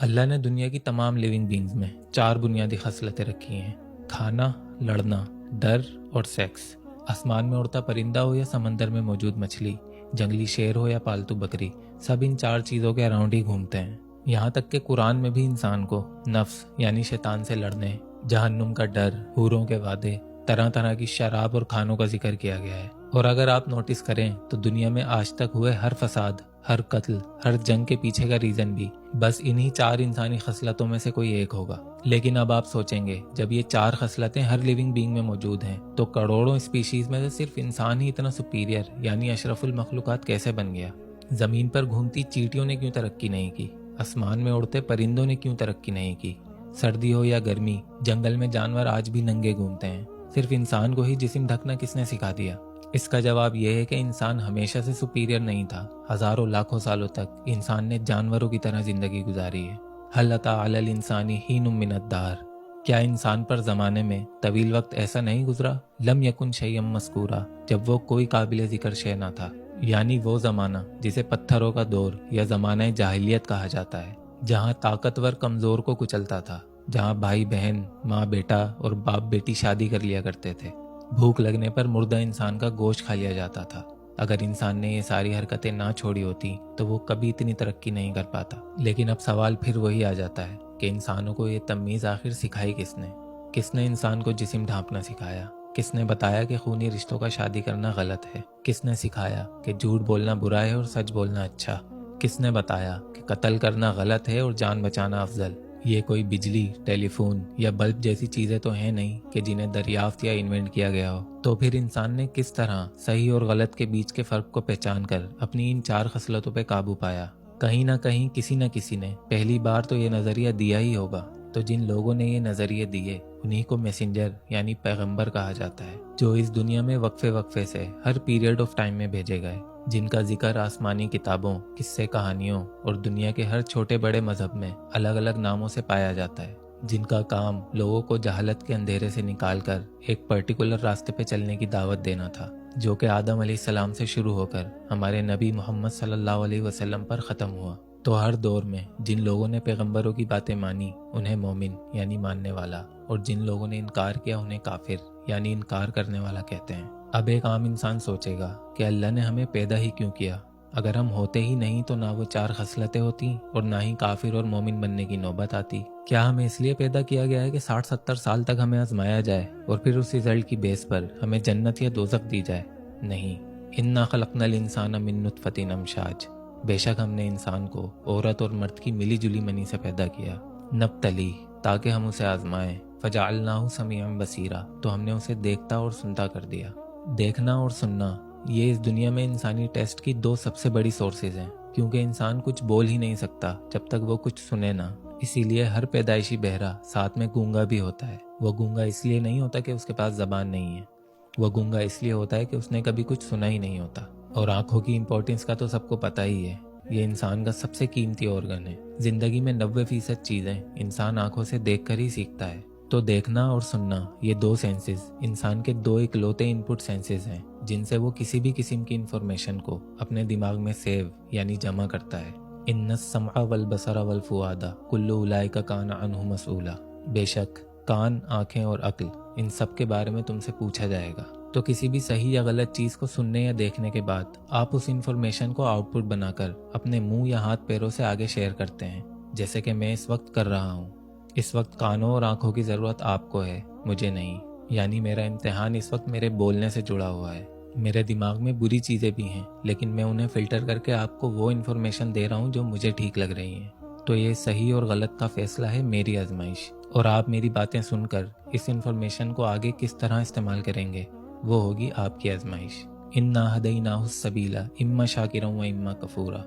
اللہ نے दुनिया की तमाम लिविंग बींग्स में 4 बुनियादी खसलतें रखी हैं: खाना, लड़ना, डर और सेक्स। आसमान में उड़ता परिंदा हो या समंदर में मौजूद मछली, जंगली शेर हो या पालतू बकरी, सब इन 4 चीज़ों के अराउंड ही घूमते हैं। यहाँ तक कि कुरान में भी इंसान को नफ्स यानी शैतान से लड़ने, जहन्नुम का डर, हूरों के वादे, तरह तरह की शराब और खानों का जिक्र किया गया है। और अगर आप नोटिस करें तो दुनिया में आज तक हुए हर फसाद, हर कत्ल, हर जंग के पीछे का रीजन भी बस इन्हीं 4 इंसानी खसलतों में से कोई एक होगा। लेकिन अब आप सोचेंगे, जब ये 4 खसलतें हर लिविंग बीइंग में मौजूद हैं तो करोड़ों स्पीशीज में से सिर्फ इंसान ही इतना सुपीरियर यानी अशरफुल मखलूकात कैसे बन गया? जमीन पर घूमती चींटियों ने क्यों तरक्की नहीं की? आसमान में उड़ते परिंदों ने क्यों तरक्की नहीं की? सर्दी हो या गर्मी, जंगल में जानवर आज भी नंगे घूमते हैं। सिर्फ इंसान को ही जिस्म ढकना किसने सिखा दिया? इसका जवाब यह है कि इंसान हमेशा से सुपीरियर नहीं था। हजारों लाखों सालों तक इंसान ने जानवरों की तरह जिंदगी गुजारी है। हल अता अलल इंसानी हीनुम मिनद दहर, क्या इंसान पर जमाने में तवील वक्त ऐसा नहीं गुजरा? लम यकुन शैयम मस्कूरा, जब वो कोई काबिल जिक्र शय ना था। यानी वो जमाना जिसे पत्थरों का दौर या जमाना जाहिलियत कहा जाता है, जहाँ ताकतवर कमजोर को कुचलता था, जहाँ भाई बहन, माँ बेटा और बाप बेटी शादी कर लिया करते थे। भूख लगने पर मुर्दा इंसान का गोश्त खा लिया जाता था। अगर इंसान ने ये सारी हरकतें ना छोड़ी होती तो वो कभी इतनी तरक्की नहीं कर पाता। लेकिन अब सवाल फिर वही आ जाता है कि इंसानों को ये तमीज़ आखिर सिखाई किसने? किसने इंसान को जिस्म ढांपना सिखाया? किसने बताया कि खूनी रिश्तों का शादी करना गलत है? किसने सिखाया कि झूठ बोलना बुरा है और सच बोलना अच्छा? किसने बताया कि कत्ल करना गलत है और जान बचाना अफजल? ये कोई बिजली, टेलीफोन या बल्ब जैसी चीजें तो हैं नहीं कि जिन्हें दरियाफ्त या इन्वेंट किया गया हो। तो फिर इंसान ने किस तरह सही और गलत के बीच के फर्क को पहचान कर अपनी इन 4 खसलतों पे काबू पाया? कहीं ना कहीं किसी न किसी ने पहली बार तो ये नजरिया दिया ही होगा। तो जिन लोगों ने ये नजरिए दिए उन्हीं को मैसेंजर यानी पैगंबर कहा जाता है, जो इस दुनिया में वक्फे वक्फे से हर पीरियड ऑफ टाइम में भेजे गए, जिनका जिक्र आसमानी किताबों, किस्से कहानियों और दुनिया के हर छोटे बड़े मजहब में अलग अलग नामों से पाया जाता है, जिनका काम लोगों को जहालत के अंधेरे से निकालकर एक पर्टिकुलर रास्ते पे चलने की दावत देना था, जो कि आदम अलैहिस्सलाम से शुरू होकर हमारे नबी मोहम्मद सल्लल्लाहु अलैहि वसल्लम पर ख़त्म हुआ। तो हर दौर में जिन लोगों ने पैगंबरों की बातें मानी उन्हें मोमिन यानी मानने वाला, और जिन लोगों ने इनकार किया उन्हें काफिर यानी इनकार करने वाला कहते हैं। अब एक आम इंसान सोचेगा कि अल्लाह ने हमें पैदा ही क्यों किया? अगर हम होते ही नहीं तो ना वो 4 खसलतें होती और ना ही काफिर और मोमिन बनने की नौबत आती। क्या हमें इसलिए पैदा किया गया है कि 60-70 साल तक हमें आजमाया जाए और फिर उस रिजल्ट की बेस पर हमें जन्नत या दोज़ख दी जाए? नहीं। इन्ना खलक़नल इंसान मिन नुत्फ़तिन अमशाज, बेशक हमने इंसान को औरत और मर्द की मिली जुली मनी से पैदा किया। नब्तली, ताकि हम उसे आजमाएं। फजअलनाहु समीअन बसीरा, तो हमने उसे देखता और सुनता कर दिया। देखना और सुनना ये इस दुनिया में इंसानी टेस्ट की 2 सबसे बड़ी सोर्सेज हैं, क्योंकि इंसान कुछ बोल ही नहीं सकता जब तक वो कुछ सुने ना। इसीलिए हर पैदाइशी बहरा साथ में गूंगा भी होता है। वो गूंगा इसलिए नहीं होता कि उसके पास जबान नहीं है, वो गूंगा इसलिए होता है कि उसने कभी कुछ सुना ही नहीं होता। और आंखों की इंपॉर्टेंस का तो सबको पता ही है, ये इंसान का सबसे कीमती ऑर्गन है। जिंदगी में 90% चीजें इंसान आंखों से देखकर ही सीखता है। तो देखना और सुनना ये 2 सेंसेस इंसान के 2 इकलौते इनपुट सेंसेस हैं, जिनसे वो किसी भी किस्म की इंफॉर्मेशन को अपने दिमाग में सेव यानी जमा करता है। इन्नस समअ वल बसरा वल फुआदा कुल्लु उलाइका कान अन्हु मसऊला, बेशक कान, आंखें और अक्ल, इन सब के बारे में तुमसे पूछा जाएगा। तो किसी भी सही या गलत चीज को सुनने या देखने के बाद आप उस इंफॉर्मेशन को आउटपुट बनाकर अपने मुंह या हाथ पैरों से आगे शेयर करते हैं, जैसे कि मैं इस वक्त कर रहा हूँ। इस वक्त कानों और आंखों की जरूरत आपको है, मुझे नहीं। यानी मेरा इम्तिहान इस वक्त मेरे बोलने से जुड़ा हुआ है। मेरे दिमाग में बुरी चीजें भी हैं, लेकिन मैं उन्हें फिल्टर करके आपको वो इन्फॉर्मेशन दे रहा हूँ जो मुझे ठीक लग रही है। तो ये सही और गलत का फैसला है मेरी आजमाइश, और आप मेरी बातें सुनकर इस इन्फॉर्मेशन को आगे किस तरह इस्तेमाल करेंगे वो होगी आपकी आजमाइश। इन्ना हदैनाहु सबीला इम्मा शाकिरन व इम्मा कफूरा,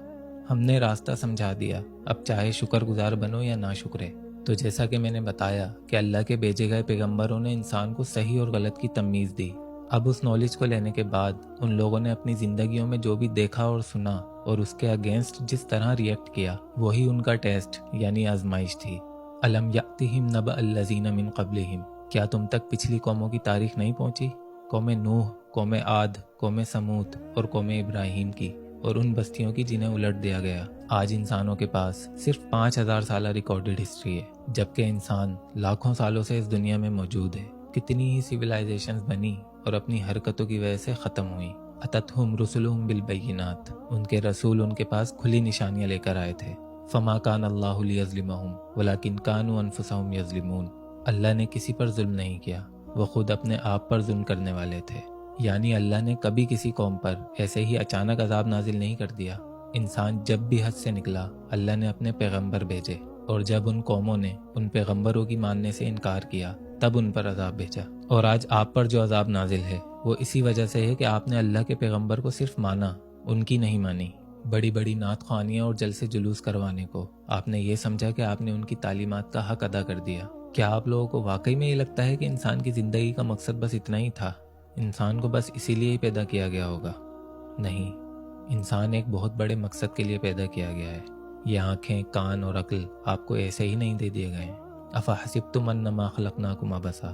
हमने रास्ता समझा दिया, अब चाहे शुक्रगुजार बनो या ना शुक्रे। तो जैसा कि मैंने बताया कि अल्लाह के भेजे गए पैगंबरों ने इंसान को सही और गलत की तमीज़ दी। अब उस नॉलेज को लेने के बाद उन लोगों ने अपनी जिंदगियों में जो भी देखा और सुना और उसके अगेंस्ट जिस तरह रिएक्ट किया, वही उनका टेस्ट यानी आजमाइश थी। अलम यातिहिम नबअ अल्लज़ीना मिन क़ब्लिहिम, क्या तुम तक पिछली कौमों की तारीख नहीं पहुंची? कौम नूह, कौम आद, कौम समूद और कौम इब्राहीम की, اور ان بستیوں کی جنہیں الٹ دیا گیا۔ آج انسانوں کے پاس صرف 5000 سالہ ریکارڈڈ ہسٹری ہے، جبکہ انسان لاکھوں سالوں سے اس دنیا میں موجود ہے۔ کتنی ہی سویلائزیشنز بنی اور اپنی حرکتوں کی وجہ سے ختم ہوئی۔ اتتہم رسلہم بالبینات، ان کے رسول ان کے پاس کھلی نشانیاں لے کر آئے تھے۔ فما کان اللہ لیظلمہم ولکن کانوا انفسہم یظلمون، اللہ نے کسی پر ظلم نہیں کیا، وہ خود اپنے آپ پر ظلم کرنے والے تھے۔ یعنی اللہ نے کبھی کسی قوم پر ایسے ہی اچانک عذاب نازل نہیں کر دیا۔ انسان جب بھی حد سے نکلا اللہ نے اپنے پیغمبر بھیجے، اور جب ان قوموں نے ان پیغمبروں کی ماننے سے انکار کیا تب ان پر عذاب بھیجا۔ اور آج آپ پر جو عذاب نازل ہے وہ اسی وجہ سے ہے کہ آپ نے اللہ کے پیغمبر کو صرف مانا، ان کی نہیں مانی۔ بڑی بڑی نعت خوانیاں اور جلسے جلوس کروانے کو آپ نے یہ سمجھا کہ آپ نے ان کی تعلیمات کا حق ادا کر دیا۔ کیا آپ لوگوں کو واقعی میں یہ لگتا ہے کہ انسان کی زندگی کا مقصد بس اتنا ہی تھا؟ انسان کو بس اسی لیے ہی پیدا کیا گیا ہوگا؟ نہیں، انسان ایک بہت بڑے مقصد کے لیے پیدا کیا گیا ہے۔ یہ آنکھیں، کان اور عقل آپ کو ایسے ہی نہیں دے دیے گئے ہیں۔ افحسبتم انما خلقناکم عبثا،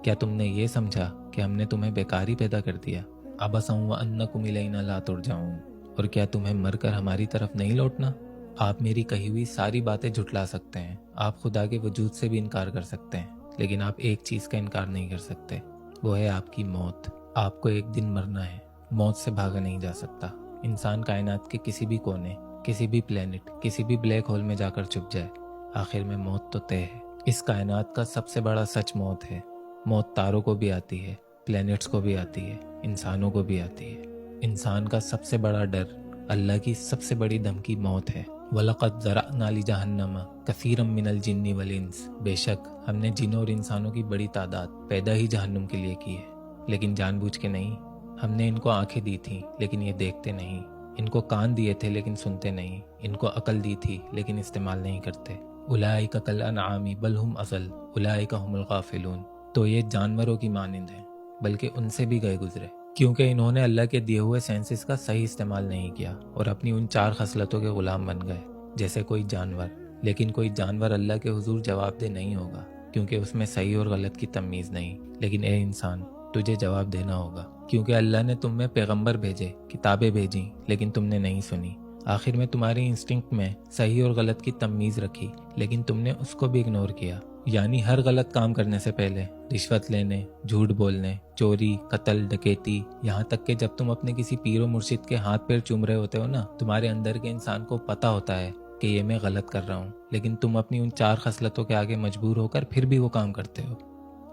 کیا تم نے یہ سمجھا کہ ہم نے تمہیں بیکار ہی پیدا کر دیا؟ عبثا وانکم الینا لا ترجعون، اور کیا تمہیں مر کر ہماری طرف نہیں لوٹنا؟ آپ میری کہی ہوئی ساری باتیں جھٹلا سکتے ہیں، آپ خدا کے وجود سے بھی انکار کر سکتے ہیں، لیکن آپ ایک چیز کا انکار نہیں کر سکتے، وہ ہے آپ کی موت۔ آپ کو ایک دن مرنا ہے، موت سے بھاگا نہیں جا سکتا۔ انسان کائنات کے کسی بھی کونے، کسی بھی پلینٹ، کسی بھی بلیک ہول میں جا کر چھپ جائے، آخر میں موت تو طے ہے۔ اس کائنات کا سب سے بڑا سچ موت ہے۔ موت تاروں کو بھی آتی ہے، پلینٹس کو بھی آتی ہے، انسانوں کو بھی آتی ہے۔ انسان کا سب سے بڑا ڈر، اللہ کی سب سے بڑی دھمکی موت ہے۔ وَلَقَدْ ذَرَأْنَا لِجَهَنَّمَ كَثِيرًا مِنَ الْجِنِّ وَالْإِنسِ، بے شک ہم نے جنوں اور انسانوں کی بڑی تعداد پیدا ہی جہنم کے لیے کی ہے، لیکن جان بوجھ کے نہیں۔ ہم نے ان کو آنکھیں دی تھیں لیکن یہ دیکھتے نہیں، ان کو کان دیے تھے لیکن سنتے نہیں، ان کو عقل دی تھی لیکن استعمال نہیں کرتے۔ اولئک کالانعام بل ہم اضل اولئک هم الغافلون، تو یہ جانوروں کی مانند ہیں بلکہ ان سے بھی گئے گزرے، کیونکہ انہوں نے اللہ کے دیے ہوئے سینسز کا صحیح استعمال نہیں کیا اور اپنی ان 4 خصلتوں کے غلام بن گئے جیسے کوئی جانور۔ لیکن کوئی جانور اللہ کے حضور جواب دہ نہیں ہوگا، کیونکہ اس میں صحیح اور غلط کی تمیز نہیں۔ لیکن اے انسان، تجھے جواب دینا ہوگا، کیونکہ اللہ نے تم میں پیغمبر بھیجے، کتابیں بھیجیں، لیکن تم نے نہیں سنی۔ آخر میں تمہاری انسٹنکٹ میں صحیح اور غلط کی تمیز رکھی، لیکن تم نے اس کو بھی اگنور کیا۔ یعنی ہر غلط کام کرنے سے پہلے رشوت لینے، جھوٹ بولنے، چوری، قتل، ڈکیتی، یہاں تک کہ جب تم اپنے کسی پیر و مرشد کے ہاتھ پیر چوم رہے ہوتے ہو نا، تمہارے اندر کے انسان کو پتہ ہوتا ہے کہ یہ میں غلط کر رہا ہوں، لیکن تم اپنی ان 4 خصلتوں کے آگے مجبور ہو کر پھر بھی وہ کام کرتے ہو۔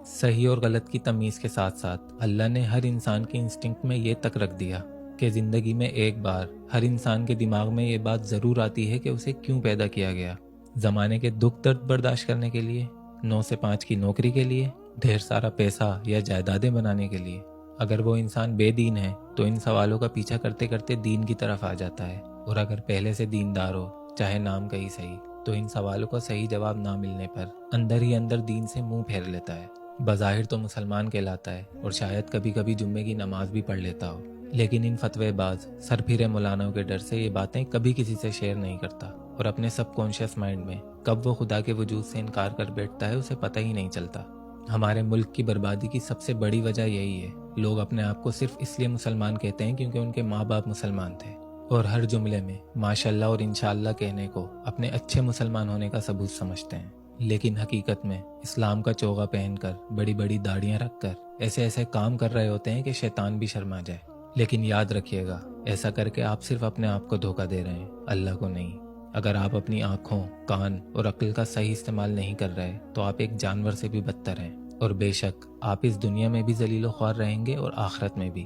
صحیح اور غلط کی تمیز کے ساتھ ساتھ اللہ نے ہر انسان کی انسٹنکٹ میں یہ تک رکھ دیا کہ زندگی میں ایک بار ہر انسان کے دماغ میں یہ بات ضرور آتی ہے کہ اسے کیوں پیدا کیا گیا۔ زمانے کے دکھ درد برداشت کرنے کے لیے، 9 سے 5 کی نوکری کے لیے، ڈھیر سارا پیسہ یا جائیدادیں بنانے کے لیے۔ اگر وہ انسان بے دین ہے تو ان سوالوں کا پیچھا کرتے کرتے دین کی طرف آ جاتا ہے، اور اگر پہلے سے دیندار ہو، چاہے نام کا ہی صحیح، تو ان سوالوں کا صحیح جواب نہ ملنے پر اندر ہی اندر دین سے منہ پھیر لیتا ہے۔ بظاہر تو مسلمان کہلاتا ہے اور شاید کبھی کبھی جمعے کی نماز بھی پڑھ لیتا ہو، لیکن ان فتوے باز سر پھرے مولانوں کے ڈر سے یہ باتیں کبھی کسی سے شیئر نہیں کرتا، اور اپنے سب کانشیس مائنڈ میں کب وہ خدا کے وجود سے انکار کر بیٹھتا ہے اسے پتہ ہی نہیں چلتا۔ ہمارے ملک کی بربادی کی سب سے بڑی وجہ یہی ہے، لوگ اپنے آپ کو صرف اس لیے مسلمان کہتے ہیں کیونکہ ان کے ماں باپ مسلمان تھے، اور ہر جملے میں ماشاءاللہ اور انشاءاللہ کہنے کو اپنے اچھے مسلمان ہونے کا ثبوت سمجھتے ہیں۔ لیکن حقیقت میں اسلام کا چوغا پہن کر، بڑی بڑی داڑیاں رکھ کر ایسے ایسے کام کر رہے ہوتے ہیں کہ شیطان بھی شرما جائے۔ لیکن یاد رکھیے گا، ایسا کر کے آپ صرف اپنے آپ کو دھوکہ دے رہے ہیں، اللہ کو نہیں۔ اگر آپ اپنی آنکھوں، کان اور عقل کا صحیح استعمال نہیں کر رہے تو آپ ایک جانور سے بھی بدتر ہیں، اور بے شک آپ اس دنیا میں بھی ذلیل و خوار رہیں گے اور آخرت میں بھی۔